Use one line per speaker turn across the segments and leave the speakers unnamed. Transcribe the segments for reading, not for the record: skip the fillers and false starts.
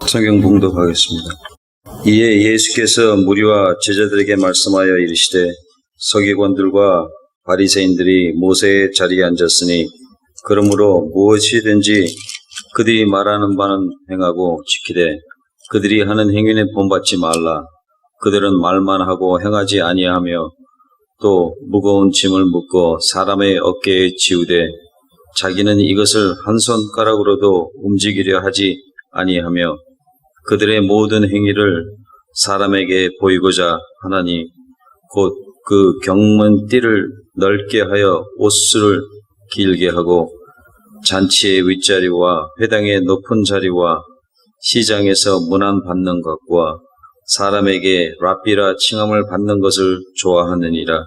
성경 봉독하겠습니다. 이에 예수께서 무리와 제자들에게 말씀하여 이르시되 서기관들과 바리새인들이 모세의 자리에 앉았으니 그러므로 무엇이든지 그들이 말하는 바는 행하고 지키되 그들이 하는 행위는 본받지 말라. 그들은 말만 하고 행하지 아니하며 또 무거운 짐을 묶어 사람의 어깨에 지우되 자기는 이것을 한 손가락으로도 움직이려 하지 아니하며 그들의 모든 행위를 사람에게 보이고자 하나니 곧 그 경문 띠를 넓게 하여 옷수를 길게 하고 잔치의 윗자리와 회당의 높은 자리와 시장에서 문안 받는 것과 사람에게 랍비라 칭함을 받는 것을 좋아하느니라.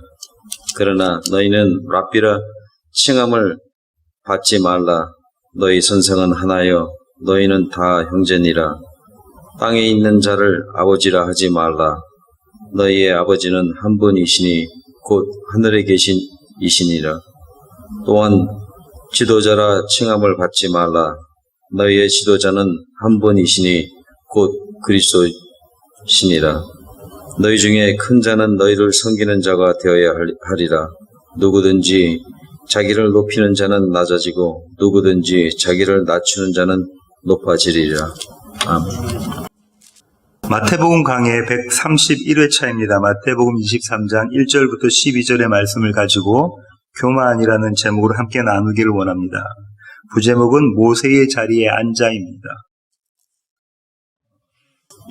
그러나 너희는 랍비라 칭함을 받지 말라. 너희 선생은 하나여 너희는 다 형제니라. 땅에 있는 자를 아버지라 하지 말라. 너희의 아버지는 한 분이시니 곧 하늘에 계신 이시니라. 또한 지도자라 칭함을 받지 말라. 너희의 지도자는 한 분이시니 곧 그리스도시니라. 너희 중에 큰 자는 너희를 섬기는 자가 되어야 하리라. 누구든지 자기를 높이는 자는 낮아지고 누구든지 자기를 낮추는 자는 높아지리라. 아멘.
마태복음 강의 131회차입니다. 마태복음 23장 1절부터 12절의 말씀을 가지고 교만이라는 제목으로 함께 나누기를 원합니다. 부제목은 모세의 자리에 앉아입니다.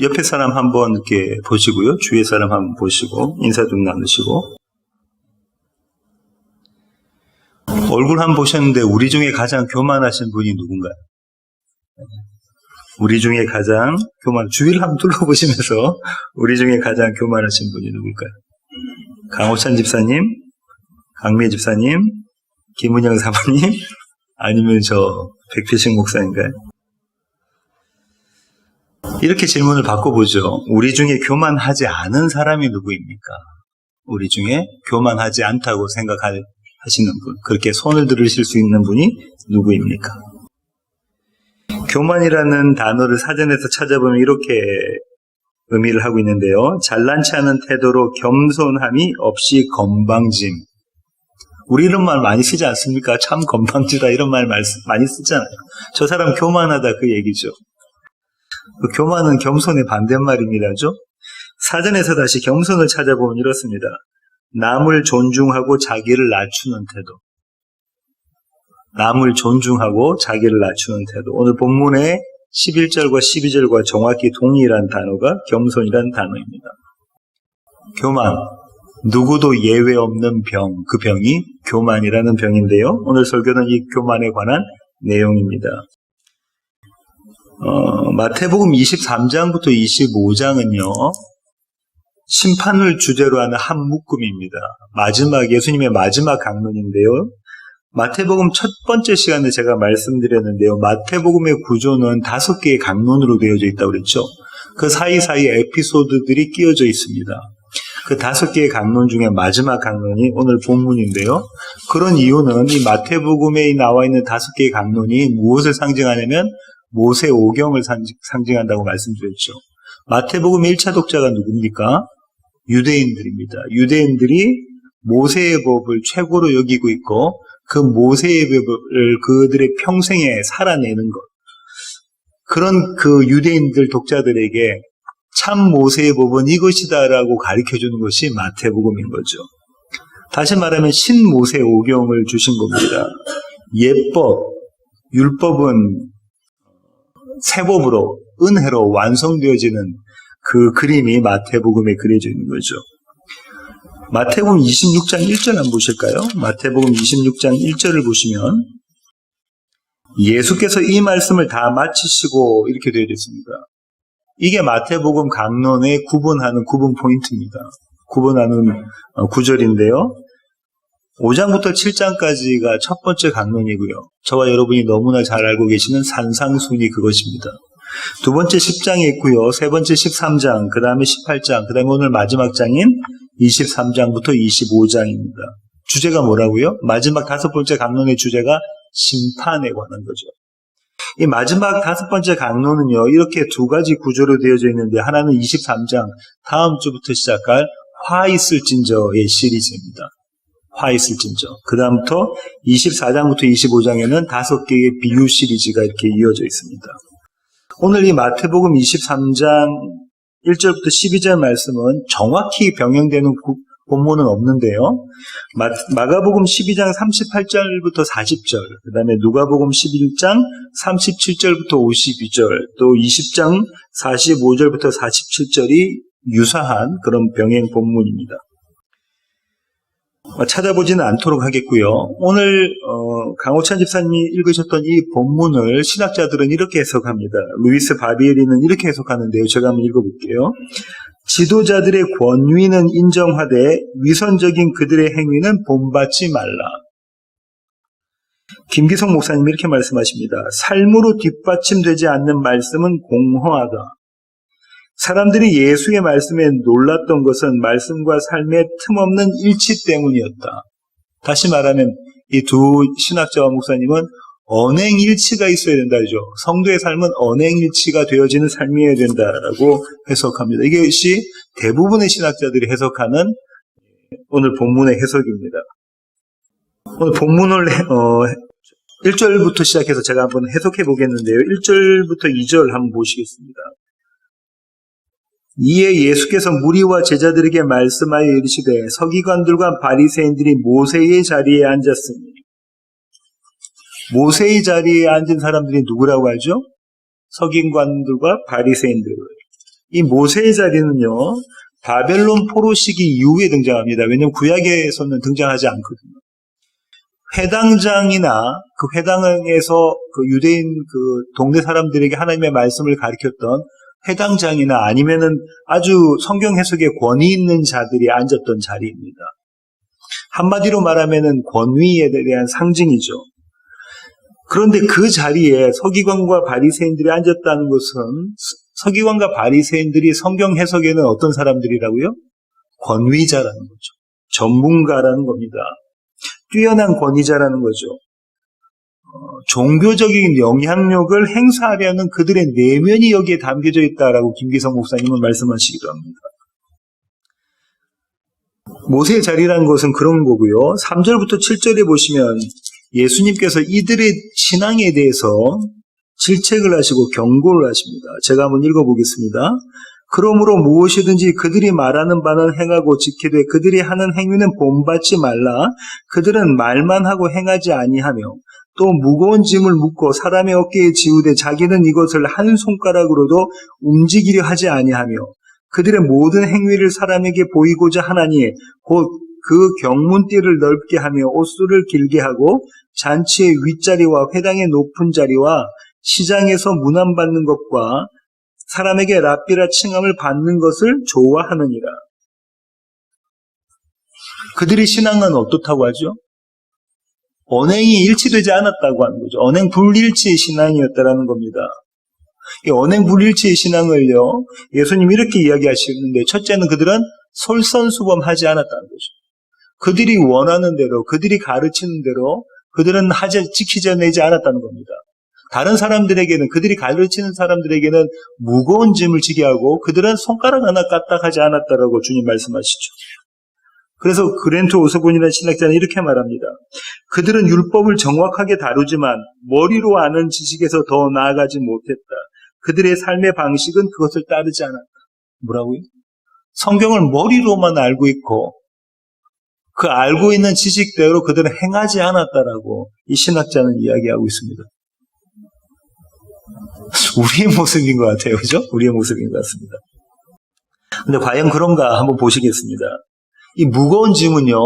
옆에 사람 한번 이렇게 보시고요. 주위의 사람 한번 보시고 인사 좀 나누시고. 얼굴 한번 보셨는데 우리 중에 가장 교만하신 분이 누군가요? 우리 중에 가장 주위를 한번 둘러보시면서 우리 중에 가장 교만하신 분이 누굴까요? 강호찬 집사님, 강미애 집사님, 김은영 사모님, 아니면 저 백필식 목사인가요? 이렇게 질문을 바꿔보죠. 우리 중에 교만하지 않은 사람이 누구입니까? 우리 중에 교만하지 않다고 생각하시는 분, 그렇게 손을 들으실 수 있는 분이 누구입니까? 교만이라는 단어를 사전에서 찾아보면 이렇게 의미를 하고 있는데요. 잘난치 않은 태도로 겸손함이 없이 건방짐. 우리 이런 말 많이 쓰지 않습니까? 참 건방지다 이런 말 많이 쓰잖아요. 저 사람 교만하다 그 얘기죠. 교만은 겸손의 반대말입니다죠. 사전에서 다시 겸손을 찾아보면 이렇습니다. 남을 존중하고 자기를 낮추는 태도. 남을 존중하고 자기를 낮추는 태도. 오늘 본문의 11절과 12절과 정확히 동일한 단어가 겸손이라는 단어입니다. 교만, 누구도 예외 없는 병, 그 병이 교만이라는 병인데요. 오늘 설교는 이 교만에 관한 내용입니다. 마태복음 23장부터 25장은요. 심판을 주제로 하는 한 묶음입니다. 예수님의 마지막 강론인데요. 마태복음 첫 번째 시간에 제가 말씀드렸는데요. 마태복음의 구조는 5개의 강론으로 되어져 있다고 그랬죠. 그 사이사이에 에피소드들이 끼어져 있습니다. 그 5개의 강론 중에 마지막 강론이 오늘 본문인데요. 그런 이유는 이 마태복음에 나와 있는 5개의 강론이 무엇을 상징하냐면 모세 오경을 상징한다고 말씀드렸죠. 마태복음의 1차 독자가 누굽니까? 유대인들입니다. 유대인들이 모세의 법을 최고로 여기고 있고 그 모세의 법을 그들의 평생에 살아내는 것. 그런 그 유대인들 독자들에게 참 모세의 법은 이것이다라고 가르쳐주는 것이 마태복음인 거죠. 다시 말하면 신모세 오경을 주신 겁니다. 율법은 세법으로, 은혜로 완성되어지는 그 그림이 마태복음에 그려져 있는 거죠. 마태복음 26장 1절 한번 보실까요? 마태복음 26장 1절을 보시면 예수께서 이 말씀을 다 마치시고 이렇게 되어 있습니다. 이게 마태복음 강론의 구분 포인트입니다. 구분하는 구절인데요. 5장부터 7장까지가 첫 번째 강론이고요. 저와 여러분이 너무나 잘 알고 계시는 산상순이 그것입니다. 두 번째 10장에 있고요. 세 번째 13장, 그 다음에 18장, 그 다음에 오늘 마지막 장인 23장부터 25장입니다. 주제가 뭐라고요? 마지막 5번째 강론의 주제가 심판에 관한 거죠. 이 마지막 5번째 강론은요, 이렇게 두 가지 구조로 되어져 있는데, 하나는 23장, 다음 주부터 시작할 화 있을진저의 시리즈입니다. 화 있을진저. 그 다음부터 24장부터 25장에는 5개의 비유 시리즈가 이렇게 이어져 있습니다. 오늘 이 마태복음 23장 1절부터 12절 말씀은 정확히 병행되는 본문은 없는데요. 마가복음 12장 38절부터 40절, 그 다음에 누가복음 11장 37절부터 52절, 또 20장 45절부터 47절이 유사한 그런 병행 본문입니다. 찾아보지는 않도록 하겠고요. 오늘 강호찬 집사님이 읽으셨던 이 본문을 신학자들은 이렇게 해석합니다. 루이스 바비에리는 이렇게 해석하는데요. 제가 한번 읽어볼게요. 지도자들의 권위는 인정하되 위선적인 그들의 행위는 본받지 말라. 김기성 목사님이 이렇게 말씀하십니다. 삶으로 뒷받침되지 않는 말씀은 공허하다. 사람들이 예수의 말씀에 놀랐던 것은 말씀과 삶의 틈없는 일치 때문이었다. 다시 말하면 이 두 신학자와 목사님은 언행일치가 있어야 된다죠. 성도의 삶은 언행일치가 되어지는 삶이어야 된다라고 해석합니다. 이것이 대부분의 신학자들이 해석하는 오늘 본문의 해석입니다. 오늘 본문을 1절부터 시작해서 제가 한번 해석해 보겠는데요. 1절부터 2절 한번 보시겠습니다. 이에 예수께서 무리와 제자들에게 말씀하여 이르시되 서기관들과 바리새인들이 모세의 자리에 앉았으니, 모세의 자리에 앉은 사람들이 누구라고 하죠? 서기관들과 바리새인들. 이 모세의 자리는요, 바벨론 포로 시기 이후에 등장합니다. 왜냐하면 구약에서는 등장하지 않거든요. 회당장이나 그 회당에서 그 유대인 그 동네 사람들에게 하나님의 말씀을 가르쳤던 회당장이나 아니면은 아주 성경 해석에 권위 있는 자들이 앉았던 자리입니다. 한마디로 말하면은 권위에 대한 상징이죠. 그런데 그 자리에 서기관과 바리새인들이 앉았다는 것은 서기관과 바리새인들이 성경 해석에는 어떤 사람들이라고요? 권위자라는 거죠. 전문가라는 겁니다. 뛰어난 권위자라는 거죠. 종교적인 영향력을 행사하려는 그들의 내면이 여기에 담겨져 있다라고 김기성 목사님은 말씀하시기도 합니다. 모세의 자리라는 것은 그런 거고요. 3절부터 7절에 보시면 예수님께서 이들의 신앙에 대해서 질책을 하시고 경고를 하십니다. 제가 한번 읽어보겠습니다. 그러므로 무엇이든지 그들이 말하는 바는 행하고 지키되 그들이 하는 행위는 본받지 말라. 그들은 말만 하고 행하지 아니하며 또 무거운 짐을 묻고 사람의 어깨에 지우되 자기는 이것을 한 손가락으로도 움직이려 하지 아니하며 그들의 모든 행위를 사람에게 보이고자 하나니 곧 그 경문띠를 넓게 하며 옷수를 길게 하고 잔치의 윗자리와 회당의 높은 자리와 시장에서 문안받는 것과 사람에게 랍비라 칭함을 받는 것을 좋아하느니라. 그들의 신앙은 어떻다고 하죠? 언행이 일치되지 않았다고 하는 거죠. 언행 불일치의 신앙이었다라는 겁니다. 이 언행 불일치의 신앙을요, 예수님이 이렇게 이야기하시는데, 첫째는 그들은 솔선수범하지 않았다는 거죠. 그들이 원하는 대로, 그들이 가르치는 대로 그들은 지키져내지 않았다는 겁니다. 다른 사람들에게는, 그들이 가르치는 사람들에게는 무거운 짐을 지게 하고 그들은 손가락 하나 까딱하지 않았다라고 주님 말씀하시죠. 그래서 그렌토 오소본이라는 신학자는 이렇게 말합니다. 그들은 율법을 정확하게 다루지만 머리로 아는 지식에서 더 나아가지 못했다. 그들의 삶의 방식은 그것을 따르지 않았다. 뭐라고요? 성경을 머리로만 알고 있고 그 알고 있는 지식대로 그들은 행하지 않았다라고 이 신학자는 이야기하고 있습니다. 우리의 모습인 것 같아요. 그죠? 우리의 모습인 것 같습니다. 근데 과연 그런가 한번 보시겠습니다. 이 무거운 짐은요,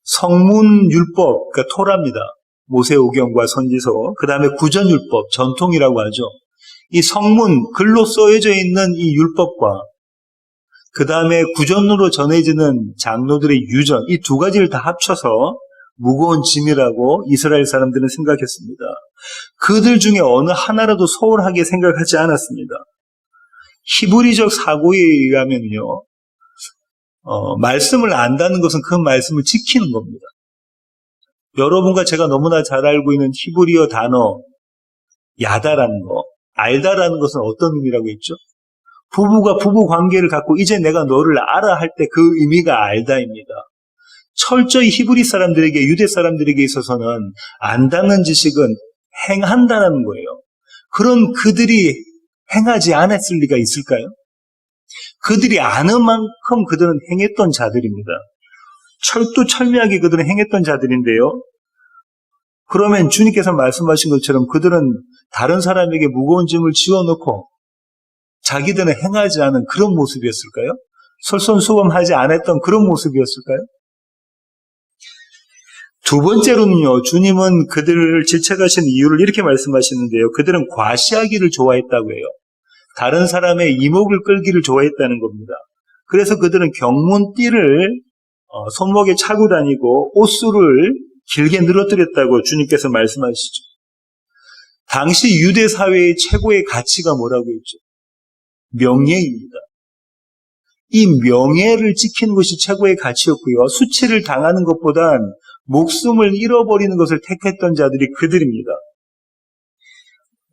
성문율법, 그러니까 토라입니다. 모세오경과 선지서, 그 다음에 구전율법, 전통이라고 하죠. 이 성문, 글로 써여져 있는 이 율법과 그 다음에 구전으로 전해지는 장로들의 유전, 이 두 가지를 다 합쳐서 무거운 짐이라고 이스라엘 사람들은 생각했습니다. 그들 중에 어느 하나라도 소홀하게 생각하지 않았습니다. 히브리적 사고에 의하면요, 말씀을 안다는 것은 그 말씀을 지키는 겁니다. 여러분과 제가 너무나 잘 알고 있는 히브리어 단어, 야다라는 거, 알다라는 것은 어떤 의미라고 했죠? 부부가 부부 관계를 갖고 이제 내가 너를 알아 할 때 그 의미가 알다입니다. 철저히 히브리 사람들에게, 유대 사람들에게 있어서는 안다는 지식은 행한다는 거예요. 그럼 그들이 행하지 않았을 리가 있을까요? 그들이 아는 만큼 그들은 행했던 자들입니다. 철두철미하게 그들은 행했던 자들인데요. 그러면 주님께서 말씀하신 것처럼 그들은 다른 사람에게 무거운 짐을 지어놓고 자기들은 행하지 않은 그런 모습이었을까요? 솔선수범하지 않았던 그런 모습이었을까요? 두 번째로는요, 주님은 그들을 질책하신 이유를 이렇게 말씀하시는데요. 그들은 과시하기를 좋아했다고 해요. 다른 사람의 이목을 끌기를 좋아했다는 겁니다. 그래서 그들은 경문띠를 손목에 차고 다니고 옷수를 길게 늘어뜨렸다고 주님께서 말씀하시죠. 당시 유대 사회의 최고의 가치가 뭐라고 했죠? 명예입니다. 이 명예를 지키는 것이 최고의 가치였고요. 수치를 당하는 것보단 목숨을 잃어버리는 것을 택했던 자들이 그들입니다.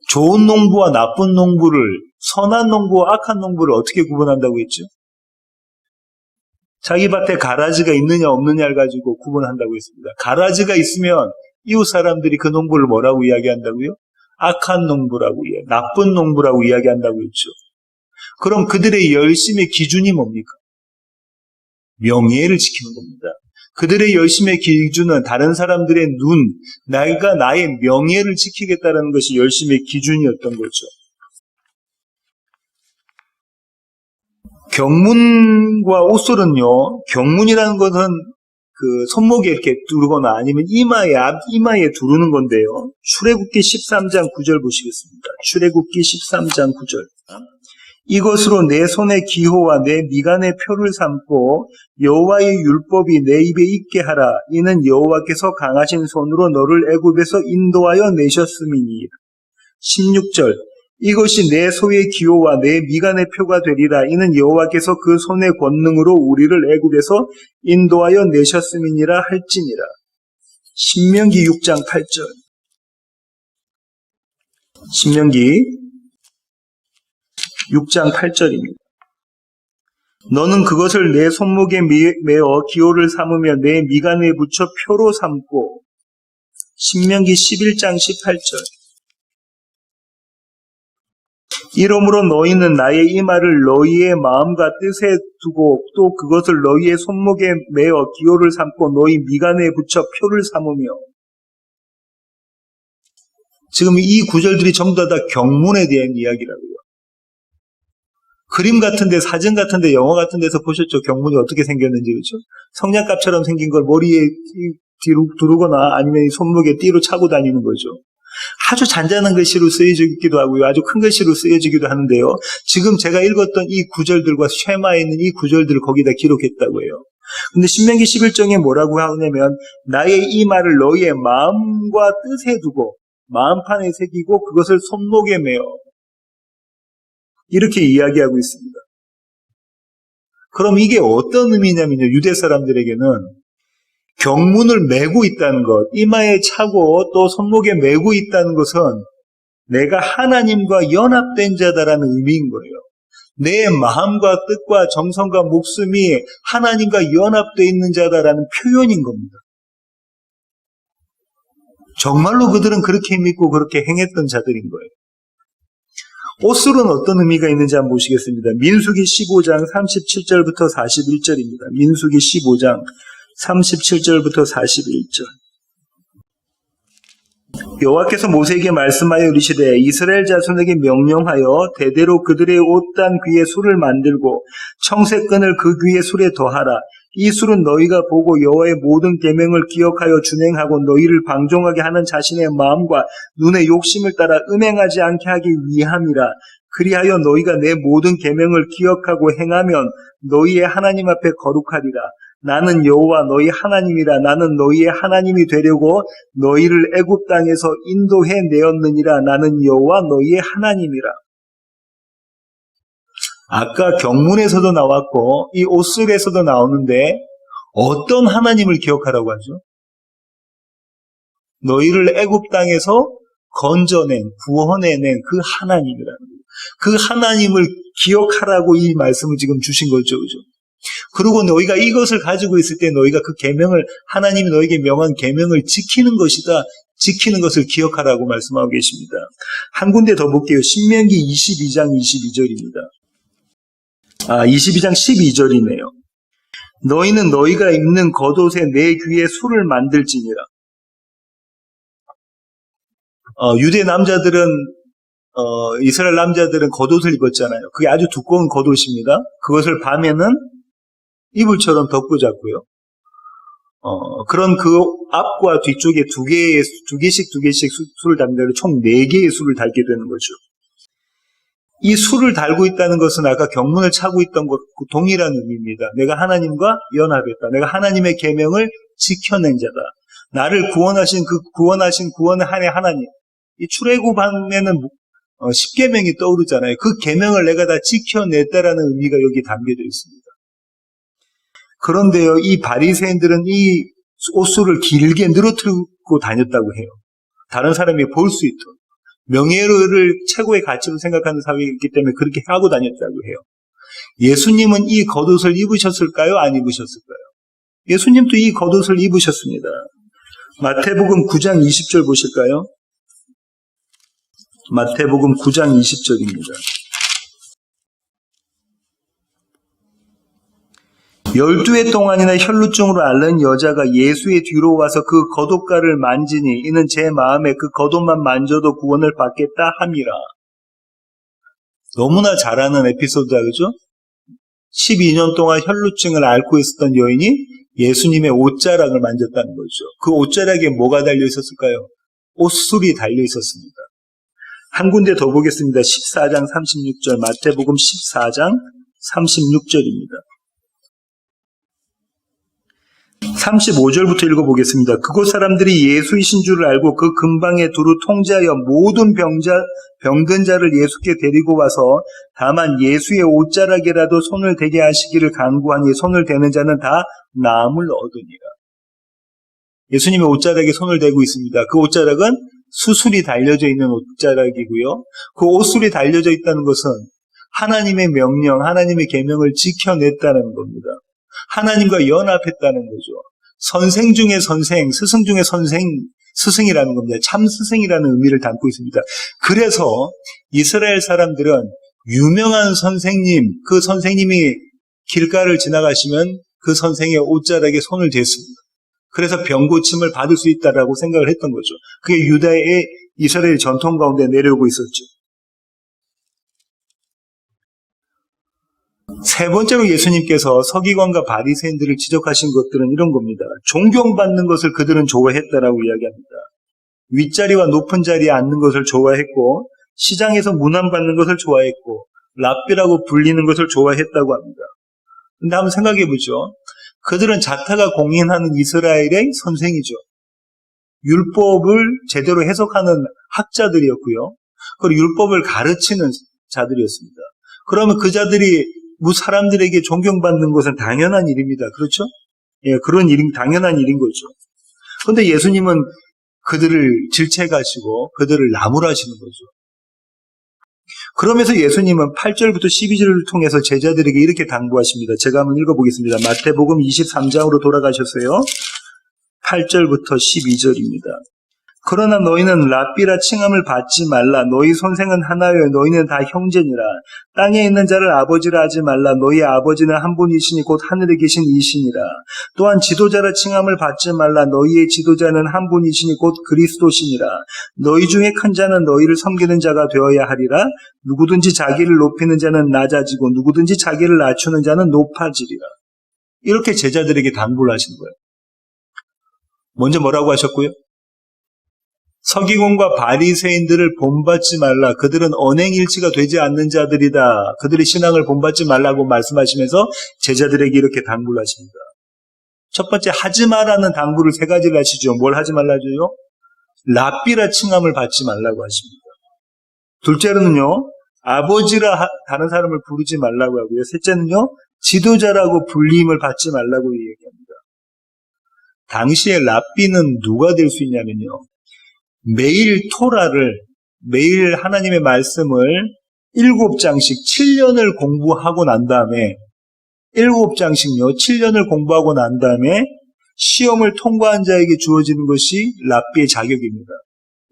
좋은 농부와 나쁜 농부를, 선한 농부와 악한 농부를 어떻게 구분한다고 했죠? 자기 밭에 가라지가 있느냐 없느냐를 가지고 구분한다고 했습니다. 가라지가 있으면 이웃 사람들이 그 농부를 뭐라고 이야기한다고요? 악한 농부라고, 나쁜 농부라고 이야기한다고 했죠. 그럼 그들의 열심의 기준이 뭡니까? 명예를 지키는 겁니다. 그들의 열심의 기준은 다른 사람들의 눈, 내가 나의 명예를 지키겠다는 것이 열심의 기준이었던 거죠. 경문과 옷솔은요, 경문이라는 것은 그 손목에 이렇게 두르거나 아니면 이마에 두르는 건데요. 출애굽기 13장 9절 보시겠습니다. 출애굽기 13장 9절. 이것으로 내 손의 기호와 내 미간의 표를 삼고 여호와의 율법이 내 입에 있게 하라. 이는 여호와께서 강하신 손으로 너를 애굽에서 인도하여 내셨음이니. 16절. 이것이 내 소의 기호와 내 미간의 표가 되리라. 이는 여호와께서 그 손의 권능으로 우리를 애굽에서 인도하여 내셨음이니라 할지니라. 신명기 6장 8절. 신명기 6장 8절입니다. 너는 그것을 내 손목에 메어 기호를 삼으며 내 미간에 붙여 표로 삼고. 신명기 11장 18절. 이러므로 너희는 나의 이 말을 너희의 마음과 뜻에 두고 또 그것을 너희의 손목에 메어 기호를 삼고 너희 미간에 붙여 표를 삼으며. 지금 이 구절들이 전부 다 경문에 대한 이야기라고요. 그림 같은데, 사진 같은데, 영화 같은 데서 보셨죠? 경문이 어떻게 생겼는지, 그렇죠? 성냥갑처럼 생긴 걸 머리에 뒤로 두르거나 아니면 손목에 띠로 차고 다니는 거죠. 아주 잔잔한 글씨로 쓰여지기도 하고요. 아주 큰 글씨로 쓰여지기도 하는데요. 지금 제가 읽었던 이 구절들과 쉐마에 있는 이 구절들을 거기다 기록했다고 해요. 근데 신명기 11장에 뭐라고 하냐면 나의 이 말을 너희의 마음과 뜻에 두고 마음판에 새기고 그것을 손목에 메어. 이렇게 이야기하고 있습니다. 그럼 이게 어떤 의미냐면요. 유대 사람들에게는 경문을 메고 있다는 것, 이마에 차고 또 손목에 메고 있다는 것은 내가 하나님과 연합된 자다라는 의미인 거예요. 내 마음과 뜻과 정성과 목숨이 하나님과 연합되어 있는 자다라는 표현인 겁니다. 정말로 그들은 그렇게 믿고 그렇게 행했던 자들인 거예요. 옷술은 어떤 의미가 있는지 한번 보시겠습니다. 민수기 15장 37절부터 41절입니다. 민수기 15장 37절부터 41절. 여호와께서 모세에게 말씀하여 이르시되 이스라엘 자손에게 명령하여 대대로 그들의 옷단 귀에 술을 만들고 청색끈을 그 귀에 술에 더하라. 이 술은 너희가 보고 여호와의 모든 계명을 기억하여 준행하고 너희를 방종하게 하는 자신의 마음과 눈의 욕심을 따라 음행하지 않게 하기 위함이라. 그리하여 너희가 내 모든 계명을 기억하고 행하면 너희의 하나님 앞에 거룩하리라. 나는 여호와 너희 하나님이라. 나는 너희의 하나님이 되려고 너희를 애굽 땅에서 인도해 내었느니라. 나는 여호와 너희의 하나님이라. 아까 경문에서도 나왔고 이 옷술에서도 나오는데 어떤 하나님을 기억하라고 하죠? 너희를 애굽 땅에서 건져낸, 구원해낸 그 하나님이라는 거예요. 그 하나님을 기억하라고 이 말씀을 지금 주신 거죠. 그죠? 그리고 너희가 이것을 가지고 있을 때 너희가 그 계명을, 하나님이 너에게 명한 계명을 지키는 것이다. 지키는 것을 기억하라고 말씀하고 계십니다. 한 군데 더 볼게요. 신명기 22장 22절입니다. 22장 12절이네요. 너희는 너희가 입는 겉옷에 내 귀에 술을 만들지니라. 유대 남자들은, 이스라엘 남자들은 겉옷을 입었잖아요. 그게 아주 두꺼운 겉옷입니다. 그것을 밤에는 이불처럼 덮고 잤고요. 그런 그 앞과 뒤쪽에 두 개씩 술을 담는다. 총 4개의 술을 달게 되는 거죠. 이 술을 달고 있다는 것은 아까 경문을 차고 있던 것과 동일한 의미입니다. 내가 하나님과 연합했다. 내가 하나님의 계명을 지켜낸 자다. 나를 구원하신 구원의 하나님. 이 출애굽함에는 10계명이 떠오르잖아요. 그 계명을 내가 다 지켜냈다라는 의미가 여기 담겨져 있습니다. 그런데요, 이 바리새인들은 이 옷술을 길게 늘어뜨리고 다녔다고 해요. 다른 사람이 볼 수 있도록. 명예를 최고의 가치로 생각하는 사회이기 때문에 그렇게 하고 다녔다고 해요. 예수님은 이 겉옷을 입으셨을까요? 안 입으셨을까요? 예수님도 이 겉옷을 입으셨습니다. 마태복음 9장 20절 보실까요? 마태복음 9장 20절입니다. 12해 동안이나 혈루증으로 앓는 여자가 예수의 뒤로 와서 그 겉옷가를 만지니 이는 제 마음에 그 겉옷만 만져도 구원을 받겠다 함이라. 너무나 잘 아는 에피소드다, 그죠? 12년 동안 혈루증을 앓고 있었던 여인이 예수님의 옷자락을 만졌다는 거죠. 그 옷자락에 뭐가 달려 있었을까요? 옷술이 달려 있었습니다. 한 군데 더 보겠습니다. 14장 36절, 마태복음 14장 36절입니다. 35절부터 읽어보겠습니다. 그곳 사람들이 예수이신 줄을 알고 그 근방에 두루 통제하여 모든 병든 자를 예수께 데리고 와서 다만 예수의 옷자락에라도 손을 대게 하시기를 간구하니 손을 대는 자는 다 나음을 얻으니라. 예수님의 옷자락에 손을 대고 있습니다. 그 옷자락은 수술이 달려져 있는 옷자락이고요. 그 옷술이 달려져 있다는 것은 하나님의 명령, 하나님의 계명을 지켜냈다는 겁니다. 하나님과 연합했다는 거죠. 선생 중에 선생, 스승 중에 스승이라는 겁니다. 참 스승이라는 의미를 담고 있습니다. 그래서 이스라엘 사람들은 유명한 선생님, 그 선생님이 길가를 지나가시면 그 선생의 옷자락에 손을 댔습니다. 그래서 병고침을 받을 수 있다라고 생각을 했던 거죠. 그게 유다의 이스라엘 전통 가운데 내려오고 있었죠. 세 번째로 예수님께서 서기관과 바리새인들을 지적하신 것들은 이런 겁니다. 존경받는 것을 그들은 좋아했다라고 이야기합니다. 윗자리와 높은 자리에 앉는 것을 좋아했고 시장에서 문안받는 것을 좋아했고 랍비라고 불리는 것을 좋아했다고 합니다. 근데 한번 생각해 보죠. 그들은 자타가 공인하는 이스라엘의 선생이죠. 율법을 제대로 해석하는 학자들이었고요. 그리고 율법을 가르치는 자들이었습니다. 그러면 그 자들이 사람들에게 존경받는 것은 당연한 일입니다. 그렇죠? 예, 그런 당연한 일인 거죠. 그런데 예수님은 그들을 질책하시고 그들을 나무라시는 거죠. 그러면서 예수님은 8절부터 12절을 통해서 제자들에게 이렇게 당부하십니다. 제가 한번 읽어보겠습니다. 마태복음 23장으로 돌아가셨어요. 8절부터 12절입니다. 그러나 너희는 랍비라 칭함을 받지 말라. 너희 선생은 하나요. 너희는 다 형제니라. 땅에 있는 자를 아버지라 하지 말라. 너희 아버지는 한 분이시니 곧 하늘에 계신 이시니라. 또한 지도자라 칭함을 받지 말라. 너희의 지도자는 한 분이시니 곧 그리스도시니라. 너희 중에 큰 자는 너희를 섬기는 자가 되어야 하리라. 누구든지 자기를 높이는 자는 낮아지고 누구든지 자기를 낮추는 자는 높아지리라. 이렇게 제자들에게 당부를 하신 거예요. 먼저 뭐라고 하셨고요? 서기관과 바리새인들을 본받지 말라. 그들은 언행일치가 되지 않는 자들이다. 그들의 신앙을 본받지 말라고 말씀하시면서 제자들에게 이렇게 당부를 하십니다. 첫 번째, 하지 마라는 당부를 3가지를 하시죠. 뭘 하지 말라줘요? 랍비라 칭함을 받지 말라고 하십니다. 둘째로는요, 아버지라 다른 사람을 부르지 말라고 하고요. 셋째는요, 지도자라고 불림을 받지 말라고 얘기합니다. 당시에 랍비는 누가 될 수 있냐면요, 매일 토라를, 매일 하나님의 말씀을 7장씩 7년을 공부하고 난 다음에 7장씩요 7년을 공부하고 난 다음에 시험을 통과한 자에게 주어지는 것이 랍비의 자격입니다.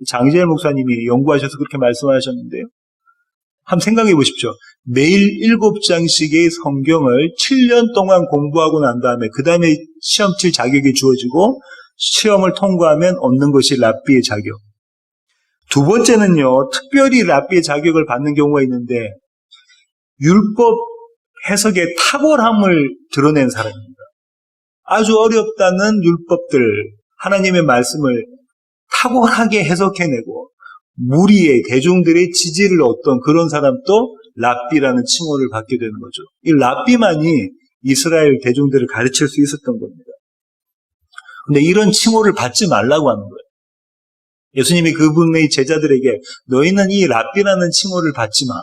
장재열 목사님이 연구하셔서 그렇게 말씀하셨는데요. 한번 생각해 보십시오. 매일 7장씩의 성경을 7년 동안 공부하고 난 다음에 그 다음에 시험 칠 자격이 주어지고 시험을 통과하면 얻는 것이 랍비의 자격. 두 번째는요, 특별히 랍비의 자격을 받는 경우가 있는데 율법 해석의 탁월함을 드러낸 사람입니다. 아주 어렵다는 율법들, 하나님의 말씀을 탁월하게 해석해내고 무리의 대중들의 지지를 얻던 그런 사람도 랍비라는 칭호를 받게 되는 거죠. 이 랍비만이 이스라엘 대중들을 가르칠 수 있었던 겁니다. 근데 이런 칭호를 받지 말라고 하는 거예요. 예수님이 그분의 제자들에게 너희는 이 랍비라는 칭호를 받지 마.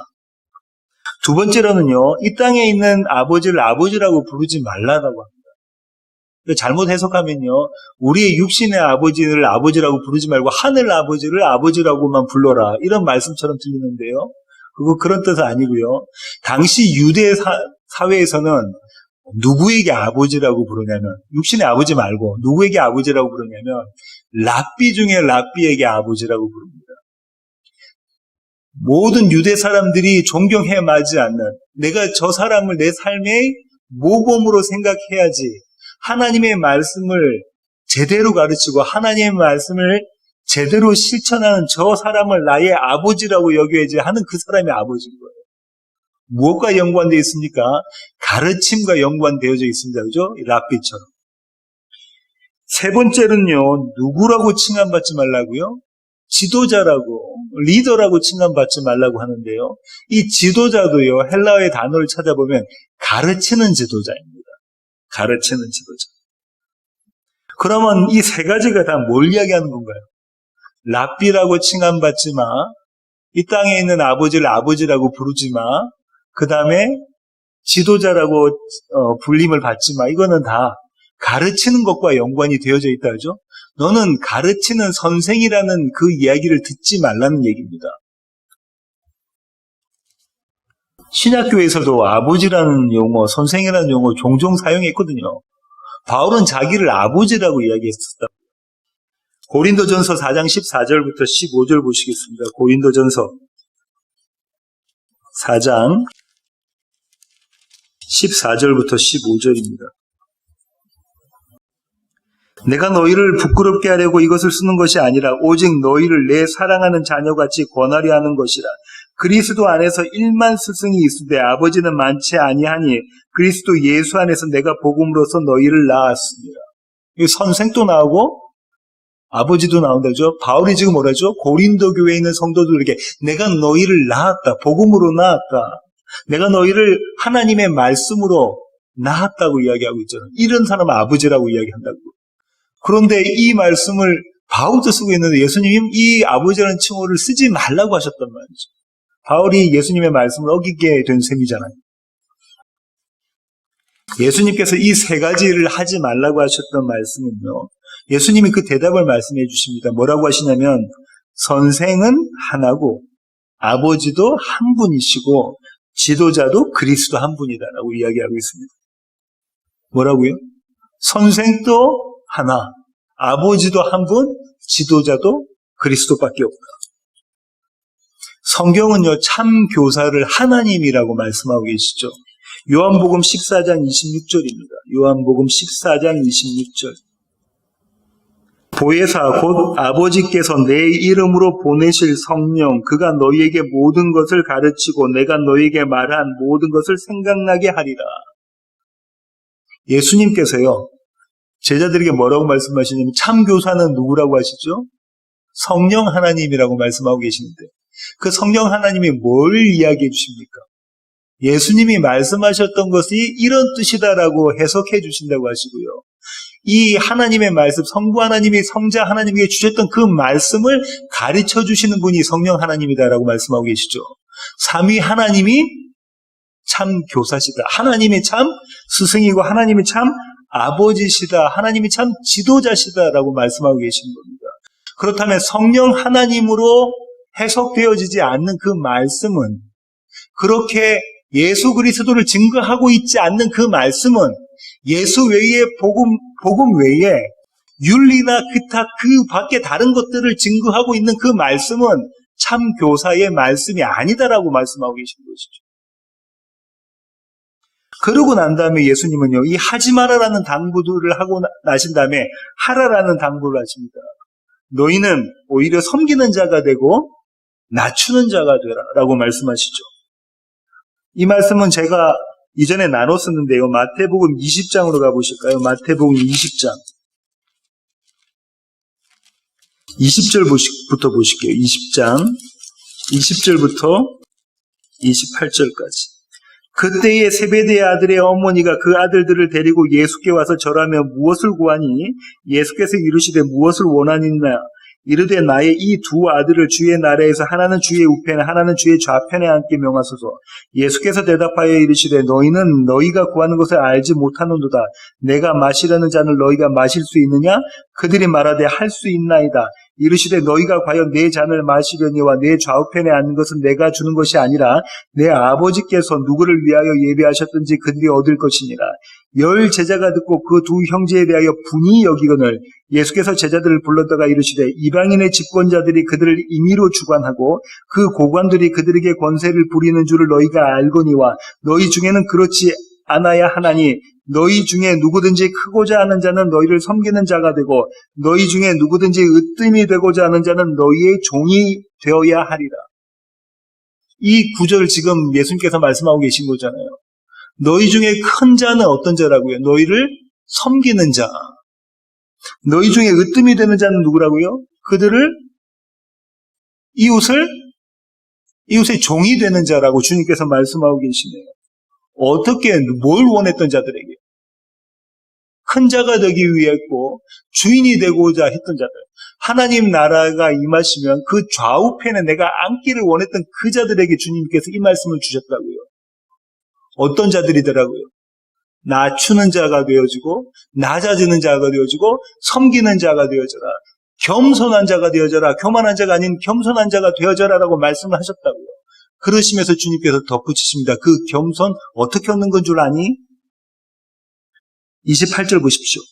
두 번째로는요, 이 땅에 있는 아버지를 아버지라고 부르지 말라고 합니다. 잘못 해석하면요, 우리의 육신의 아버지를 아버지라고 부르지 말고 하늘 아버지를 아버지라고만 불러라. 이런 말씀처럼 들리는데요. 그런 뜻은 아니고요. 당시 유대 사회에서는 누구에게 아버지라고 부르냐면, 육신의 아버지 말고 누구에게 아버지라고 부르냐면 랍비 중에 랍비에게 아버지라고 부릅니다. 모든 유대 사람들이 존경해 마지 않는, 내가 저 사람을 내 삶의 모범으로 생각해야지, 하나님의 말씀을 제대로 가르치고 하나님의 말씀을 제대로 실천하는 저 사람을 나의 아버지라고 여겨야지 하는 그 사람이 아버지인 거예요. 무엇과 연관되어 있습니까? 가르침과 연관되어져 있습니다. 그죠? 랍비처럼. 세 번째는요, 누구라고 칭함받지 말라고요? 지도자라고, 리더라고 칭함받지 말라고 하는데요. 이 지도자도요, 헬라어의 단어를 찾아보면 가르치는 지도자입니다. 가르치는 지도자. 그러면 이 세 가지가 다 뭘 이야기하는 건가요? 랍비라고 칭함받지 마. 이 땅에 있는 아버지를 아버지라고 부르지 마. 그 다음에 지도자라고 불림을 받지 마. 이거는 다 가르치는 것과 연관이 되어져 있다. 그죠? 너는 가르치는 선생이라는 그 이야기를 듣지 말라는 얘기입니다. 신약교회에서도 아버지라는 용어, 선생이라는 용어 종종 사용했거든요. 바울은 자기를 아버지라고 이야기했었다. 고린도전서 4장 14절부터 15절 보시겠습니다. 고린도전서 4장 14절부터 15절입니다. 내가 너희를 부끄럽게 하려고 이것을 쓰는 것이 아니라 오직 너희를 내 사랑하는 자녀같이 권하려 하는 것이라. 그리스도 안에서 1만 스승이 있으되 아버지는 많지 아니하니 그리스도 예수 안에서 내가 복음으로써 너희를 낳았습니다. 선생도 나오고 아버지도 나온다죠. 바울이 지금 뭐라죠? 고린도 교회에 있는 성도들에게 내가 너희를 낳았다. 복음으로 낳았다. 내가 너희를 하나님의 말씀으로 낳았다고 이야기하고 있잖아요. 이런 사람은 아버지라고 이야기한다고. 그런데 이 말씀을 바울도 쓰고 있는데 예수님이 이 아버지라는 칭호를 쓰지 말라고 하셨단 말이죠. 바울이 예수님의 말씀을 어기게 된 셈이잖아요. 예수님께서 이 세 가지를 하지 말라고 하셨던 말씀은요, 예수님이 그 대답을 말씀해 주십니다. 뭐라고 하시냐면 선생은 하나고 아버지도 한 분이시고 지도자도 그리스도 한 분이다라고 이야기하고 있습니다. 뭐라고요? 선생도 하나, 아버지도 한 분, 지도자도 그리스도밖에 없다. 성경은요, 참 교사를 하나님이라고 말씀하고 계시죠. 요한복음 14장 26절입니다. 요한복음 14장 26절. 보혜사 곧 아버지께서 내 이름으로 보내실 성령 그가 너희에게 모든 것을 가르치고 내가 너희에게 말한 모든 것을 생각나게 하리라. 예수님께서요, 제자들에게 뭐라고 말씀하시냐면 참 교사는 누구라고 하시죠? 성령 하나님이라고 말씀하고 계시는데 그 성령 하나님이 뭘 이야기해 주십니까? 예수님이 말씀하셨던 것이 이런 뜻이다라고 해석해 주신다고 하시고요. 이 하나님의 말씀, 성부 하나님이 성자 하나님에게 주셨던 그 말씀을 가르쳐 주시는 분이 성령 하나님이다라고 말씀하고 계시죠. 삼위 하나님이 참 교사시다. 하나님이 참 스승이고 하나님이 참 아버지시다. 하나님이 참 지도자시다라고 말씀하고 계신 겁니다. 그렇다면 성령 하나님으로 해석되어지지 않는 그 말씀은, 그렇게 예수 그리스도를 증거하고 있지 않는 그 말씀은, 예수 외에 복음 외에 윤리나 기타 그 밖에 다른 것들을 증거하고 있는 그 말씀은 참 교사의 말씀이 아니다라고 말씀하고 계신 것이죠. 그러고 난 다음에 예수님은요, 이 하지 마라라는 당부들을 하고 나신 다음에 하라라는 당부를 하십니다. 너희는 오히려 섬기는 자가 되고 낮추는 자가 되라 라고 말씀하시죠. 이 말씀은 제가 이전에 나눴었는데요. 마태복음 20장으로 가보실까요? 마태복음 20장 20절부터 보실게요. 20장 20절부터 28절까지. 그때에 세베대의 아들의 어머니가 그 아들들을 데리고 예수께 와서 절하며 무엇을 구하니 예수께서 이르시되 무엇을 원하니나 이르되 나의 이 두 아들을 주의 나라에서 하나는 주의 우편에 하나는 주의 좌편에 앉게 명하소서. 예수께서 대답하여 이르시되 너희는 너희가 구하는 것을 알지 못하는도다. 내가 마시려는 잔을 너희가 마실 수 있느냐? 그들이 말하되 할 수 있나이다. 이르시되 너희가 과연 내 잔을 마시려니와 내 좌우편에 앉는 것은 내가 주는 것이 아니라 내 아버지께서 누구를 위하여 예비하셨든지 그들이 얻을 것이니라. 10 제자가 듣고 그 두 형제에 대하여 분이 여기거늘 예수께서 제자들을 불렀다가 이르시되 이방인의 집권자들이 그들을 임의로 주관하고 그 고관들이 그들에게 권세를 부리는 줄을 너희가 알거니와 너희 중에는 그렇지 않아야 하나니 너희 중에 누구든지 크고자 하는 자는 너희를 섬기는 자가 되고 너희 중에 누구든지 으뜸이 되고자 하는 자는 너희의 종이 되어야 하리라. 이 구절을 지금 예수님께서 말씀하고 계신 거잖아요. 너희 중에 큰 자는 어떤 자라고요? 너희를 섬기는 자. 너희 중에 으뜸이 되는 자는 누구라고요? 그들을 이웃의 종이 되는 자라고 주님께서 말씀하고 계시네요. 어떻게 뭘 원했던 자들에게? 큰 자가 되기 위했고 주인이 되고자 했던 자들. 하나님 나라가 임하시면 그 좌우편에 내가 앉기를 원했던 그 자들에게 주님께서 이 말씀을 주셨다고요. 어떤 자들이더라고요? 낮추는 자가 되어지고 낮아지는 자가 되어지고 섬기는 자가 되어져라. 겸손한 자가 되어져라. 교만한 자가 아닌 겸손한 자가 되어져라라고 말씀을 하셨다고요. 그러시면서 주님께서 덧붙이십니다. 그 겸손 어떻게 얻는 건 줄 아니? 28절 보십시오.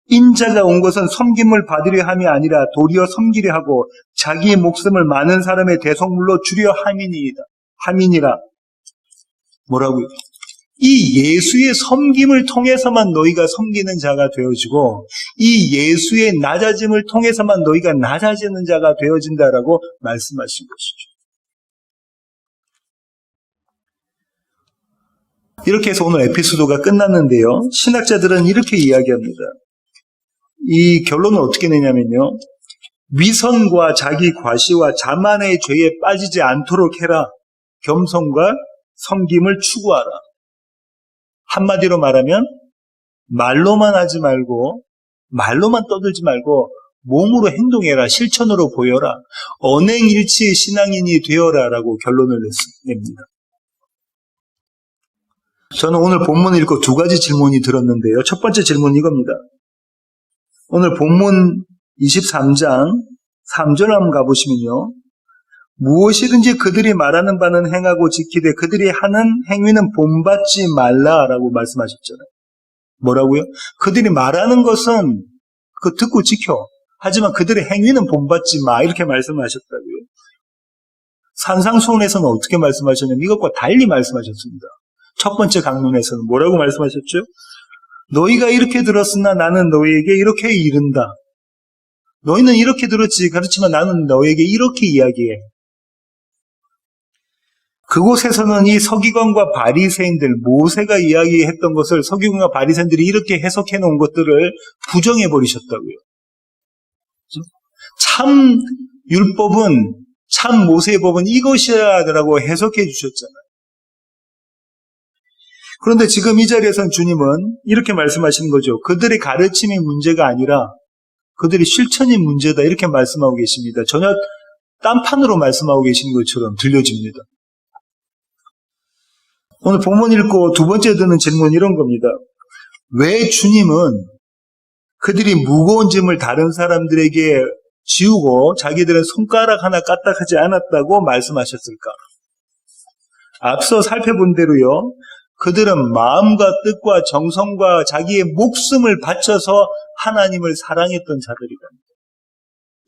인자가 온 것은 섬김을 받으려 함이 아니라 도리어 섬기려 하고 자기의 목숨을 많은 사람의 대속물로 주려 함이니라. 뭐라고요? 이 예수의 섬김을 통해서만 너희가 섬기는 자가 되어지고 이 예수의 낮아짐을 통해서만 너희가 낮아지는 자가 되어진다라고 말씀하신 것이죠. 이렇게 해서 오늘 에피소드가 끝났는데요. 신학자들은 이렇게 이야기합니다. 이 결론은 어떻게 내냐면요. 위선과 자기 과시와 자만의 죄에 빠지지 않도록 해라. 겸손과 섬김을 추구하라. 한마디로 말하면 말로만 하지 말고 말로만 떠들지 말고 몸으로 행동해라. 실천으로 보여라. 언행일치의 신앙인이 되어라 라고 결론을 냅니다. 저는 오늘 본문을 읽고 두 가지 질문이 들었는데요. 첫 번째 질문은 이겁니다. 오늘 본문 23장 3절 한번 가보시면요. 무엇이든지 그들이 말하는 바는 행하고 지키되 그들이 하는 행위는 본받지 말라라고 말씀하셨잖아요. 뭐라고요? 그들이 말하는 것은 그 듣고 지켜. 하지만 그들의 행위는 본받지 마. 이렇게 말씀하셨다고요. 산상수훈에서는 어떻게 말씀하셨냐면 이것과 달리 말씀하셨습니다. 첫 번째 강론에서는 뭐라고 말씀하셨죠? 너희가 이렇게 들었으나 나는 너희에게 이렇게 이른다. 너희는 이렇게 들었지. 그렇지만 나는 너희에게 이렇게 이야기해. 그곳에서는 이 서기관과 바리새인들, 모세가 이야기했던 것을 서기관과 바리새인들이 이렇게 해석해 놓은 것들을 부정해 버리셨다고요. 참 율법은, 참 모세의 법은 이것이라고 해석해 주셨잖아요. 그런데 지금 이 자리에서는 주님은 이렇게 말씀하시는 거죠. 그들의 가르침이 문제가 아니라 그들의 실천이 문제다. 이렇게 말씀하고 계십니다. 전혀 딴판으로 말씀하고 계시는 것처럼 들려집니다. 오늘 본문 읽고 두 번째 드는 질문은 이런 겁니다. 왜 주님은 그들이 무거운 짐을 다른 사람들에게 지우고 자기들은 손가락 하나 까딱하지 않았다고 말씀하셨을까? 앞서 살펴본 대로요. 그들은 마음과 뜻과 정성과 자기의 목숨을 바쳐서 하나님을 사랑했던 자들이랍니다.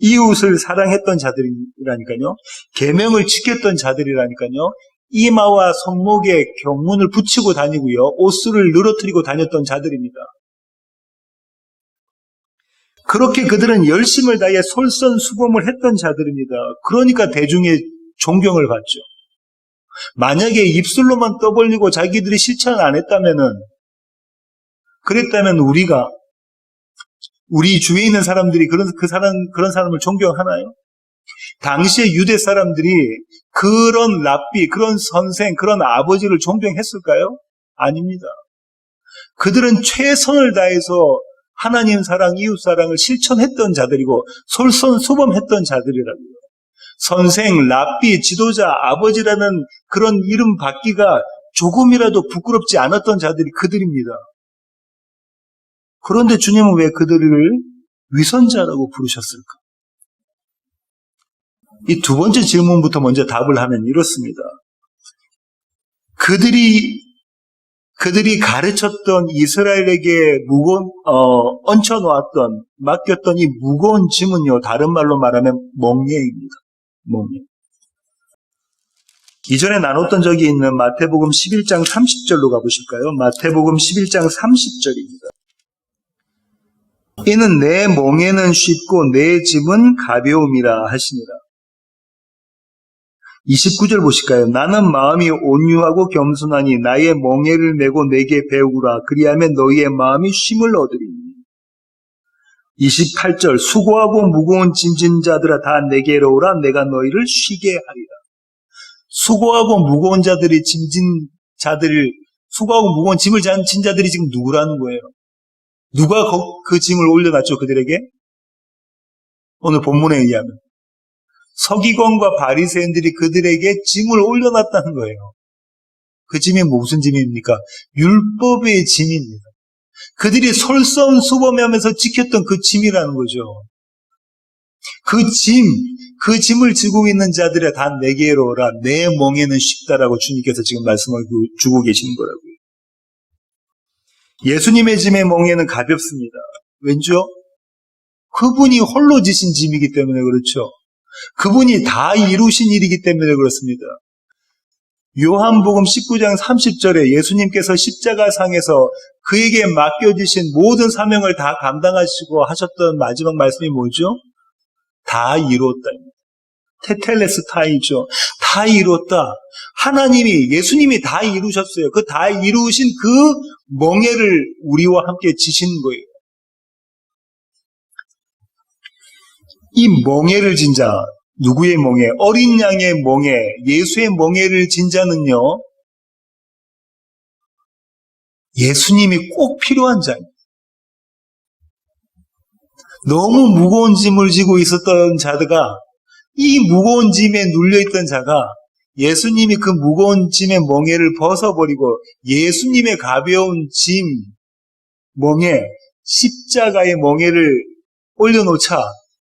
이웃을 사랑했던 자들이라니까요. 계명을 지켰던 자들이라니까요. 이마와 손목에 경문을 붙이고 다니고요. 옷술을 늘어뜨리고 다녔던 자들입니다. 그렇게 그들은 열심을 다해 솔선수범을 했던 자들입니다. 그러니까 대중의 존경을 받죠. 만약에 입술로만 떠벌리고 자기들이 실천 안 했다면은, 그랬다면 우리 주위에 있는 사람들이 그런 사람을 존경하나요? 당시의 유대 사람들이 그런 랍비, 그런 선생, 그런 아버지를 존경했을까요? 아닙니다. 그들은 최선을 다해서 하나님 사랑, 이웃 사랑을 실천했던 자들이고 솔선수범했던 자들이라고요. 선생, 랍비, 지도자, 아버지라는 그런 이름 받기가 조금이라도 부끄럽지 않았던 자들이 그들입니다. 그런데 주님은 왜 그들을 위선자라고 부르셨을까? 이 두 번째 질문부터 먼저 답을 하면 이렇습니다. 그들이 가르쳤던 이스라엘에게 얹혀놓았던, 맡겼던 이 무거운 짐은요, 다른 말로 말하면 멍에입니다. 멍에. 이전에 나눴던 적이 있는 마태복음 11장 30절로 가보실까요? 마태복음 11장 30절입니다. 이는 내 멍에는 쉽고 내 짐은 가벼움이라 하시니라. 29절 보실까요? 나는 마음이 온유하고 겸손하니 나의 멍에를 메고 내게 배우라. 그리하면 너희의 마음이 쉼을 얻으리니. 28절 수고하고 무거운 짐진 자들아 다 내게로 오라. 내가 너희를 쉬게 하리라. 수고하고 무거운 자들이 수고하고 무거운 짐을 진 자들이 지금 누구라는 거예요? 누가 그 짐을 올려놨죠, 그들에게? 오늘 본문에 의하면 서기관과 바리새인들이 그들에게 짐을 올려놨다는 거예요. 그 짐이 무슨 짐입니까? 율법의 짐입니다. 그들이 솔선수범하면서 지켰던 그 짐이라는 거죠. 그 짐을 지고 있는 자들아 다 내게로 오라. 내 멍에는 쉽다라고 주님께서 지금 말씀을 주고 계시는 거라고요. 예수님의 짐의 멍에는 가볍습니다. 왠지요? 그분이 홀로 지신 짐이기 때문에 그렇죠. 그분이 다 이루신 일이기 때문에 그렇습니다. 요한복음 19장 30절에 예수님께서 십자가상에서 그에게 맡겨주신 모든 사명을 다 감당하시고 하셨던 마지막 말씀이 뭐죠? 다 이루었다. 테텔레스타이죠. 다 이루었다. 예수님이 다 이루셨어요. 그 다 이루신 그 멍에를 우리와 함께 지신 거예요. 이 멍에를 진 자, 누구의 멍에? 어린 양의 멍에, 예수의 멍에를 진 자는요, 예수님이 꼭 필요한 자입니다. 너무 무거운 짐을 지고 있었던 자가, 이 무거운 짐에 눌려있던 자가 예수님이 그 무거운 짐의 멍에를 벗어버리고 예수님의 가벼운 짐, 멍에, 십자가의 멍에를 올려놓자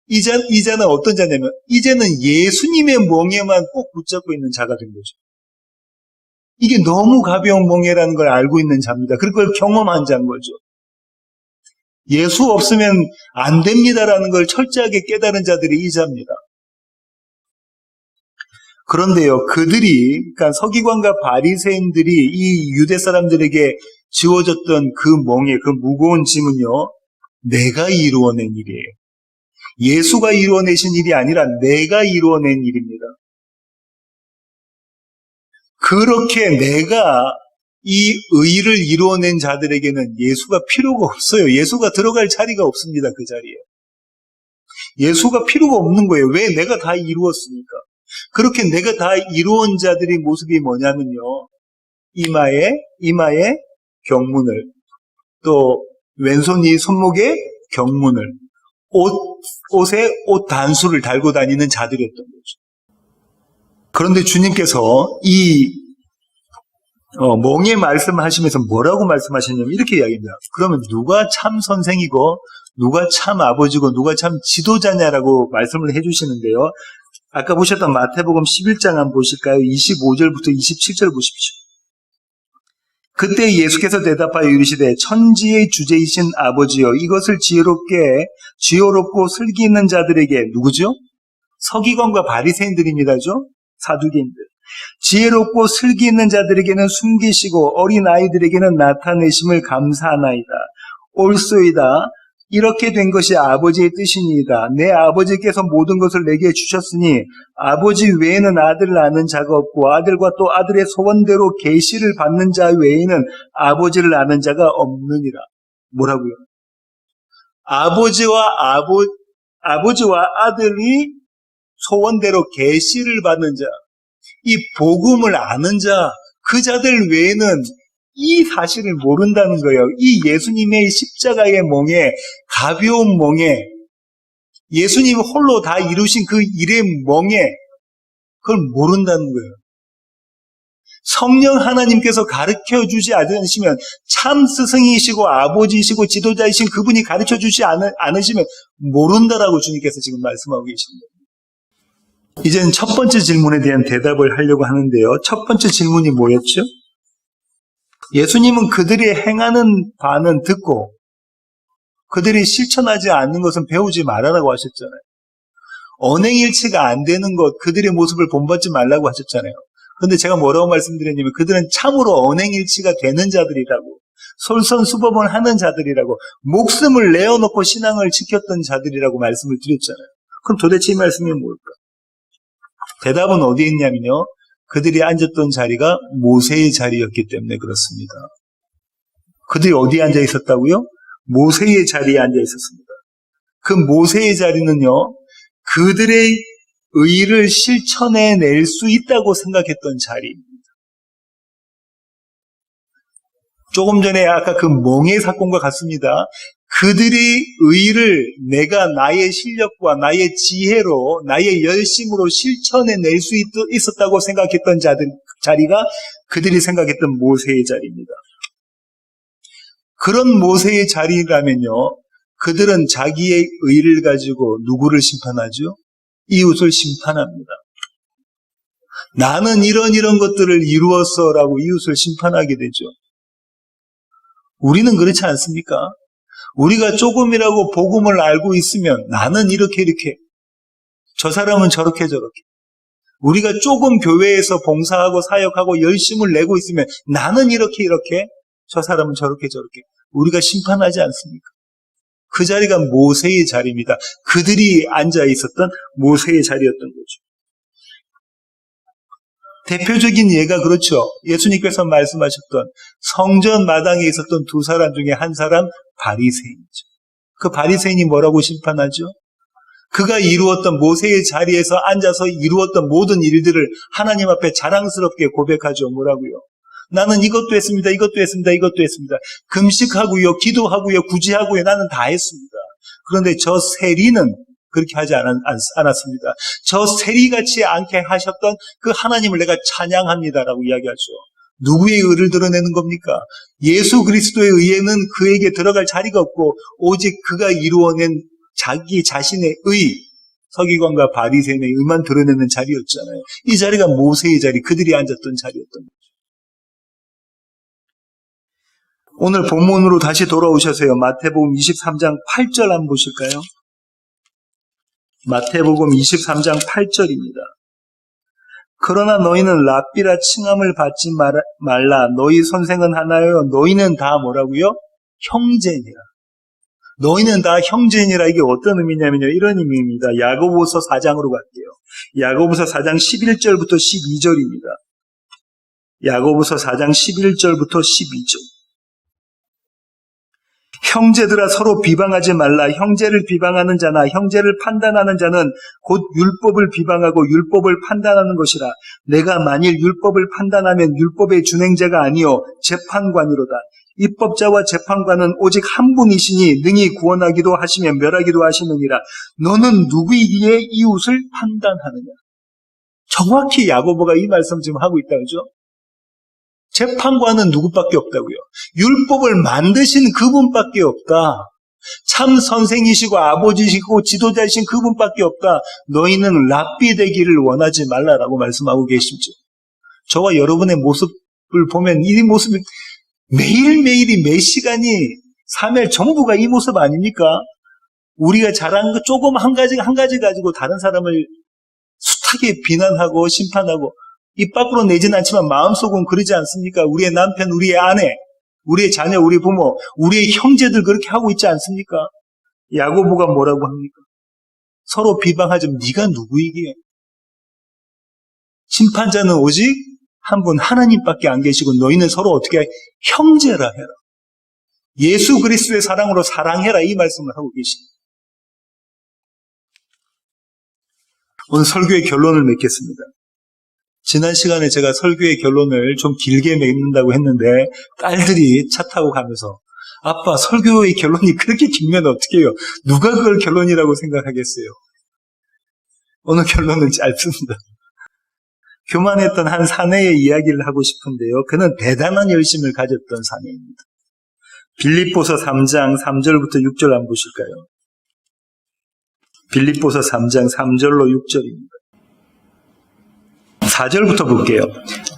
이자는 어떤 자냐면 이제는 예수님의 멍에만 꼭 붙잡고 있는 자가 된 거죠. 이게 너무 가벼운 멍에라는 걸 알고 있는 자입니다. 그걸 경험한 자인 거죠. 예수 없으면 안 됩니다라는 걸 철저하게 깨달은 자들이 이 자입니다. 그런데요, 그러니까 서기관과 바리새인들이 이 유대 사람들에게 지워졌던 그 멍에, 그 무거운 짐은요, 내가 이루어낸 일이에요. 예수가 이루어내신 일이 아니라 내가 이루어낸 일입니다. 그렇게 내가 이 의를 이루어낸 자들에게는 예수가 필요가 없어요. 예수가 들어갈 자리가 없습니다. 그 자리에. 예수가 필요가 없는 거예요. 왜? 내가 다 이루었으니까. 그렇게 내가 다 이루은 자들의 모습이 뭐냐면요. 이마에 경문을, 또 왼손이 손목에 경문을, 옷에 옷 단수를 달고 다니는 자들이었던 거죠. 그런데 주님께서 이 멍에 말씀하시면서 뭐라고 말씀하셨냐면 이렇게 이야기합니다. 그러면 누가 참 선생이고 누가 참 아버지고 누가 참 지도자냐라고 말씀을 해주시는데요. 아까 보셨던 마태복음 11장 한번 보실까요? 25절부터 27절 보십시오. 그때 예수께서 대답하여 이르시되 천지의 주제이신 아버지여 이것을 지혜롭고 슬기 있는 자들에게 누구죠? 서기관과 바리새인들입니다죠? 사두개인들. 지혜롭고 슬기 있는 자들에게는 숨기시고 어린 아이들에게는 나타내심을 감사하나이다. 옳소이다. 이렇게 된 것이 아버지의 뜻이니이다. 내 아버지께서 모든 것을 내게 주셨으니 아버지 외에는 아들을 아는 자가 없고 아들과 또 아들의 소원대로 계시를 받는 자 외에는 아버지를 아는 자가 없느니라. 뭐라고요? 아버지와 아들이 소원대로 계시를 받는 자, 이 복음을 아는 자, 그 자들 외에는 이 사실을 모른다는 거예요. 이 예수님의 십자가의 멍에, 가벼운 멍에, 예수님 홀로 다 이루신 그 일의 멍에, 그걸 모른다는 거예요. 성령 하나님께서 가르쳐 주지 않으시면, 참 스승이시고 아버지이시고 지도자이신 그분이 가르쳐 주지 않으시면 모른다라고 주님께서 지금 말씀하고 계십니다. 이제는 첫 번째 질문에 대한 대답을 하려고 하는데요. 첫 번째 질문이 뭐였죠? 예수님은 그들이 행하는 바는 듣고 그들이 실천하지 않는 것은 배우지 말아라고 하셨잖아요. 언행일치가 안 되는 것, 그들의 모습을 본받지 말라고 하셨잖아요. 그런데 제가 뭐라고 말씀드렸냐면 그들은 참으로 언행일치가 되는 자들이라고, 솔선수범을 하는 자들이라고, 목숨을 내어놓고 신앙을 지켰던 자들이라고 말씀을 드렸잖아요. 그럼 도대체 이 말씀이 뭘까? 대답은 어디에 있냐면요. 그들이 앉았던 자리가 모세의 자리였기 때문에 그렇습니다. 그들이 어디에 앉아 있었다고요? 모세의 자리에 앉아 있었습니다. 그 모세의 자리는요, 그들의 의를 실천해낼 수 있다고 생각했던 자리입니다. 조금 전에 아까 그 멍의 사건과 같습니다. 그들이 의를 내가 나의 실력과 나의 지혜로, 나의 열심으로 실천해낼 수 있었다고 생각했던 자리가 그들이 생각했던 모세의 자리입니다. 그런 모세의 자리라면요, 그들은 자기의 의를 가지고 누구를 심판하죠? 이웃을 심판합니다. 나는 이런 것들을 이루었어라고 이웃을 심판하게 되죠. 우리는 그렇지 않습니까? 우리가 조금이라고 복음을 알고 있으면 나는 이렇게 저 사람은 저렇게 우리가 조금 교회에서 봉사하고 사역하고 열심을 내고 있으면 나는 이렇게 저 사람은 저렇게 우리가 심판하지 않습니까? 그 자리가 모세의 자리입니다. 그들이 앉아 있었던 모세의 자리였던 거죠. 대표적인 예가 그렇죠. 예수님께서 말씀하셨던 성전 마당에 있었던 두 사람 중에 한 사람 바리새인이죠. 그 바리새인이 뭐라고 심판하죠? 그가 이루었던 모세의 자리에서 앉아서 이루었던 모든 일들을 하나님 앞에 자랑스럽게 고백하죠. 뭐라고요? 나는 이것도 했습니다. 금식하고요, 기도하고요, 구제하고요, 나는 다 했습니다. 그런데 저 세리는 그렇게 하지 않았습니다. 저 세리같이 않게 하셨던 그 하나님을 내가 찬양합니다라고 이야기하죠. 누구의 의를 드러내는 겁니까? 예수 그리스도의 의에는 그에게 들어갈 자리가 없고 오직 그가 이루어낸 자기 자신의 의, 서기관과 바리새인의 의만 드러내는 자리였잖아요. 이 자리가 모세의 자리, 그들이 앉았던 자리였던 거죠. 오늘 본문으로 다시 돌아오셔서요. 마태복음 23장 8절 한번 보실까요? 마태복음 23장 8절입니다. 그러나 너희는 랍비라 칭함을 받지 말라. 너희 선생은 하나요. 너희는 다 뭐라고요? 형제니라. 너희는 다 형제니라. 이게 어떤 의미냐면요. 이런 의미입니다. 야고보서 4장으로 갈게요. 야고보서 4장 11절부터 12절입니다. 야고보서 4장 11절부터 12절. 형제들아 서로 비방하지 말라. 형제를 비방하는 자나 형제를 판단하는 자는 곧 율법을 비방하고 율법을 판단하는 것이라. 내가 만일 율법을 판단하면 율법의 준행자가 아니요 재판관이로다. 입법자와 재판관은 오직 한 분이시니 능히 구원하기도 하시며 멸하기도 하시느니라. 너는 누구이기에 이웃을 판단하느냐. 정확히 야고보가 이 말씀 지금 하고 있다 그죠? 재판관은 누구밖에 없다고요. 율법을 만드신 그분밖에 없다. 참 선생이시고 아버지시고 지도자이신 그분밖에 없다. 너희는 랍비 되기를 원하지 말라라고 말씀하고 계시죠. 저와 여러분의 모습을 보면 이 모습이 매일매일이 매 시간이 3일 전부가 이 모습 아닙니까? 우리가 잘하는 거 조금 한 가지 가지고 다른 사람을 숱하게 비난하고 심판하고 입 밖으로 내지는 않지만 마음속은 그러지 않습니까? 우리의 남편, 우리의 아내, 우리의 자녀, 우리 부모, 우리의 형제들 그렇게 하고 있지 않습니까? 야고보가 뭐라고 합니까? 서로 비방하지. 네가 누구이기에? 심판자는 오직 한 분 하나님밖에 안 계시고 너희는 서로 어떻게 해? 형제라 해라. 예수 그리스도의 사랑으로 사랑해라 이 말씀을 하고 계십니다. 오늘 설교의 결론을 맺겠습니다. 지난 시간에 제가 설교의 결론을 좀 길게 맺는다고 했는데 딸들이 차 타고 가면서 아빠 설교의 결론이 그렇게 길면 어떻게 해요? 누가 그걸 결론이라고 생각하겠어요? 오늘 결론은 짧습니다. 교만했던 한 사내의 이야기를 하고 싶은데요. 그는 대단한 열심을 가졌던 사내입니다. 빌립보서 3장 3절부터 6절 한번 보실까요? 빌립보서 3장 3절로 6절입니다. 4절부터 볼게요.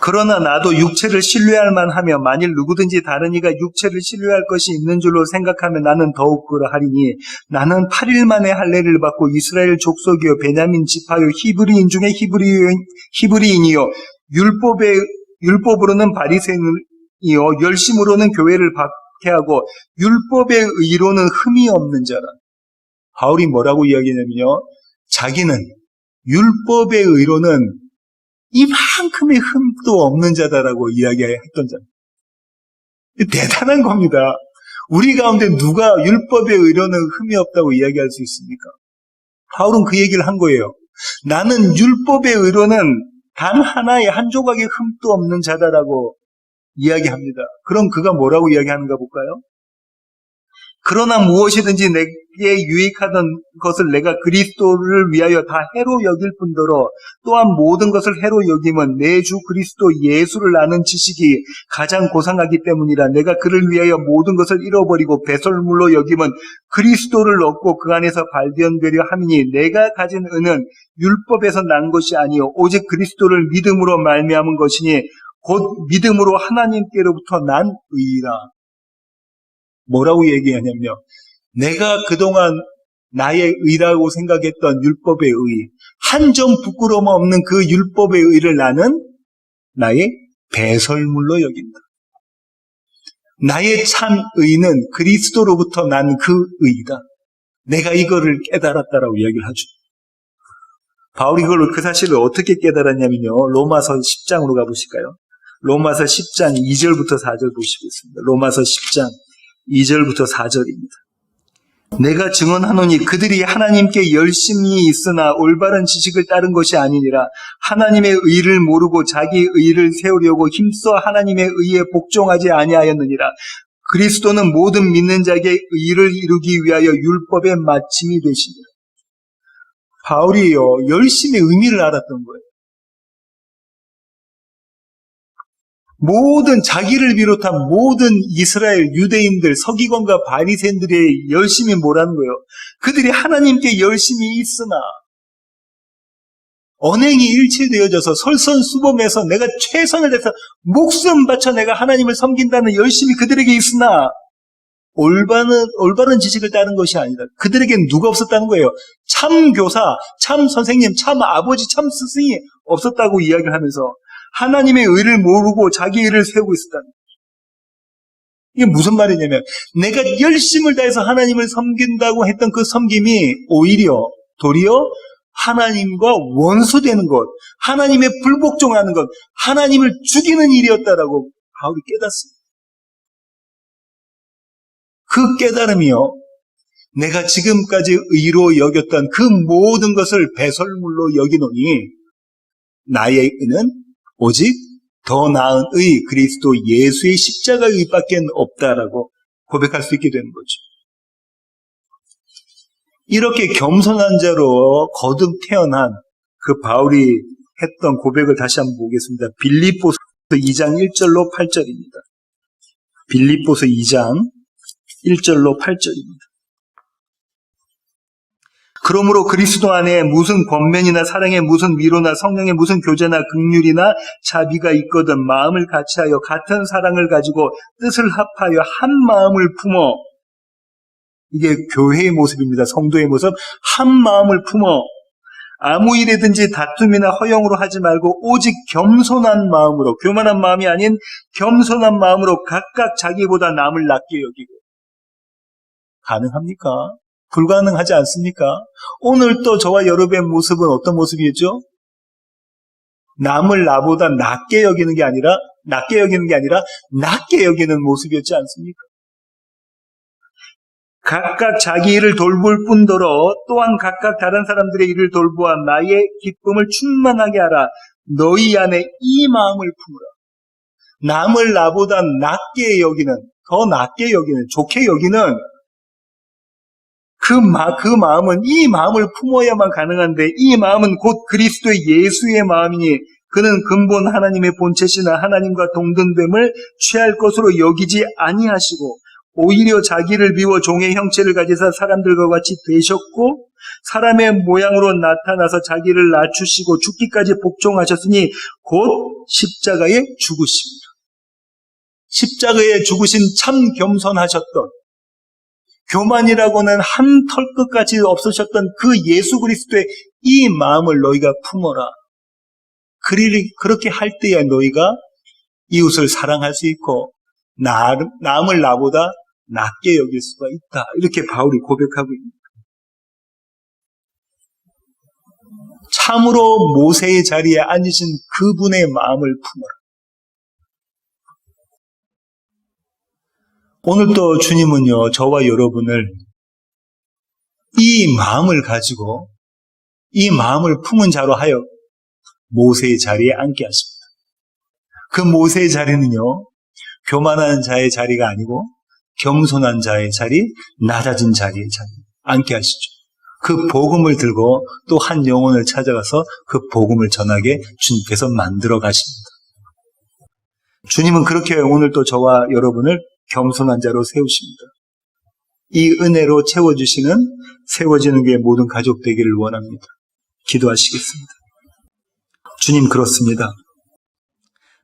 그러나 나도 육체를 신뢰할 만하며 만일 누구든지 다른 이가 육체를 신뢰할 것이 있는 줄로 생각하면 나는 더욱 그러하리니 나는 8일 만에 할례를 받고 이스라엘 족속이요 베냐민 지파요 히브리인 중에 히브리인이요 율법으로는 바리새인이요 열심으로는 교회를 박해하고 율법의 의로는 흠이 없는 자라. 바울이 뭐라고 이야기하냐면요. 자기는 율법의 의로는 이만큼의 흠도 없는 자다라고 이야기했던 자입니다. 대단한 겁니다. 우리 가운데 누가 율법의 의로는 흠이 없다고 이야기할 수 있습니까? 바울은 그 얘기를 한 거예요. 나는 율법의 의로는 단 하나의 한 조각의 흠도 없는 자다라고 이야기합니다. 그럼 그가 뭐라고 이야기하는가 볼까요? 그러나 무엇이든지 내게 유익하던 것을 내가 그리스도를 위하여 다 해로 여길 뿐더러 또한 모든 것을 해로 여김은 내 주 그리스도 예수를 아는 지식이 가장 고상하기 때문이라. 내가 그를 위하여 모든 것을 잃어버리고 배설물로 여김은 그리스도를 얻고 그 안에서 발견되려 함이니 내가 가진 은은 율법에서 난 것이 아니요 오직 그리스도를 믿음으로 말미암은 것이니 곧 믿음으로 하나님께로부터 난 의라. 뭐라고 얘기하냐면요. 내가 그동안 나의 의라고 생각했던 율법의 의, 한 점 부끄러움 없는 그 율법의 의를 나는 나의 배설물로 여긴다. 나의 참 의는 그리스도로부터 난 그 의다. 내가 이거를 깨달았다라고 이야기를 하죠. 바울이 그 사실을 어떻게 깨달았냐면요. 로마서 10장으로 가보실까요? 로마서 10장 2절부터 4절 보시겠습니다. 로마서 10장 2절부터 4절입니다. 내가 증언하노니 그들이 하나님께 열심히 있으나 올바른 지식을 따른 것이 아니니라. 하나님의 의를 모르고 자기 의를 세우려고 힘써 하나님의 의에 복종하지 아니하였느니라. 그리스도는 모든 믿는 자에게 의를 이루기 위하여 율법의 마침이 되시니라. 바울이요 열심히 의미를 알았던 거예요. 모든 자기를 비롯한 모든 이스라엘 유대인들 서기관과 바리새인들이 열심히 뭐라는 거예요? 그들이 하나님께 열심히 있으나 언행이 일치되어져서 설선수범해서 내가 최선을 다해서 목숨 바쳐 내가 하나님을 섬긴다는 열심이 그들에게 있으나 올바른 지식을 따른 것이 아니다. 그들에겐 누가 없었다는 거예요? 참 교사, 참 선생님, 참 아버지, 참 스승이 없었다고 이야기를 하면서 하나님의 의를 모르고 자기 의를 세우고 있었다는 거예요. 이게 무슨 말이냐면 내가 열심을 다해서 하나님을 섬긴다고 했던 그 섬김이 도리어 하나님과 원수되는 것, 하나님의 불복종하는 것, 하나님을 죽이는 일이었다라고 바울이 깨닫습니다. 그 깨달음이요, 내가 지금까지 의로 여겼던 그 모든 것을 배설물로 여기노니 나의 의는 오직 더 나은 의 그리스도 예수의 십자가의 의밖에 없다라고 고백할 수 있게 되는 거죠. 이렇게 겸손한 자로 거듭 태어난 그 바울이 했던 고백을 다시 한번 보겠습니다. 빌립보서 2장 1절로 8절입니다. 빌립보서 2장 1절로 8절입니다. 그러므로 그리스도 안에 무슨 권면이나 사랑에 무슨 위로나 성령의 무슨 교제나 긍휼이나 자비가 있거든 마음을 같이하여 같은 사랑을 가지고 뜻을 합하여 한 마음을 품어. 이게 교회의 모습입니다. 성도의 모습. 한 마음을 품어 아무 일이든지 다툼이나 허영으로 하지 말고 오직 겸손한 마음으로, 교만한 마음이 아닌 겸손한 마음으로 각각 자기보다 남을 낮게 여기고. 가능합니까? 불가능하지 않습니까? 오늘 또 저와 여러분의 모습은 어떤 모습이죠? 남을 나보다 낮게 여기는 게 아니라 낮게 여기는 모습이었지 않습니까? 각각 자기 일을 돌볼 뿐더러 또한 각각 다른 사람들의 일을 돌보아 나의 기쁨을 충만하게 하라. 너희 안에 이 마음을 품으라. 남을 나보다 낮게 여기는, 더 낮게 여기는, 좋게 여기는 그 마음은, 이 마음을 품어야만 가능한데, 이 마음은 곧 그리스도의 예수의 마음이니 그는 근본 하나님의 본체시나 하나님과 동등됨을 취할 것으로 여기지 아니하시고 오히려 자기를 비워 종의 형체를 가지사 사람들과 같이 되셨고 사람의 모양으로 나타나서 자기를 낮추시고 죽기까지 복종하셨으니 곧 십자가에 죽으십니다. 십자가에 죽으신 참 겸손하셨던, 교만이라고는 한 털끝까지 없으셨던 그 예수 그리스도의 이 마음을 너희가 품어라. 그렇게 할 때야 너희가 이웃을 사랑할 수 있고 남을 나보다 낮게 여길 수가 있다. 이렇게 바울이 고백하고 있습니다. 참으로 모세의 자리에 앉으신 그분의 마음을 품어라. 오늘 또 주님은요, 저와 여러분을 이 마음을 가지고 이 마음을 품은 자로 하여 모세의 자리에 앉게 하십니다. 그 모세의 자리는요, 교만한 자의 자리가 아니고 겸손한 자의 자리, 낮아진 자리의 자리 앉게 하시죠. 그 복음을 들고 또 한 영혼을 찾아가서 그 복음을 전하게 주님께서 만들어 가십니다. 주님은 그렇게 오늘 또 저와 여러분을 겸손한 자로 세우십니다. 이 은혜로 채워주시는 세워지는 교회 모든 가족 되기를 원합니다. 기도하시겠습니다. 주님, 그렇습니다.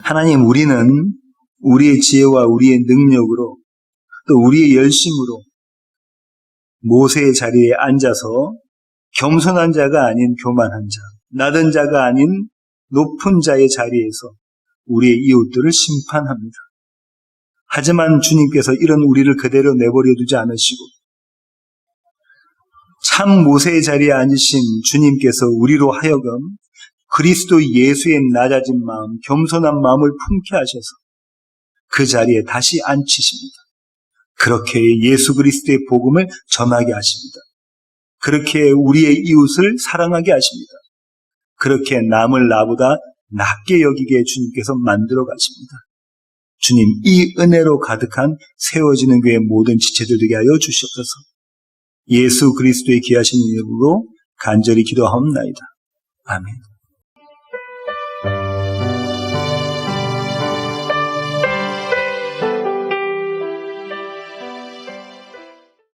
하나님, 우리는 우리의 지혜와 우리의 능력으로 또 우리의 열심으로 모세의 자리에 앉아서 겸손한 자가 아닌 교만한 자, 낮은 자가 아닌 높은 자의 자리에서 우리의 이웃들을 심판합니다. 하지만 주님께서 이런 우리를 그대로 내버려 두지 않으시고 참 모세의 자리에 앉으신 주님께서 우리로 하여금 그리스도 예수의 낮아진 마음, 겸손한 마음을 품게 하셔서 그 자리에 다시 앉히십니다. 그렇게 예수 그리스도의 복음을 전하게 하십니다. 그렇게 우리의 이웃을 사랑하게 하십니다. 그렇게 남을 나보다 낮게 여기게 주님께서 만들어 가십니다. 주님, 이 은혜로 가득한 세워지는 교회의 모든 지체들 되게 하여 주시옵소서. 예수 그리스도의 귀하신 이름으로 간절히 기도하옵나이다. 아멘.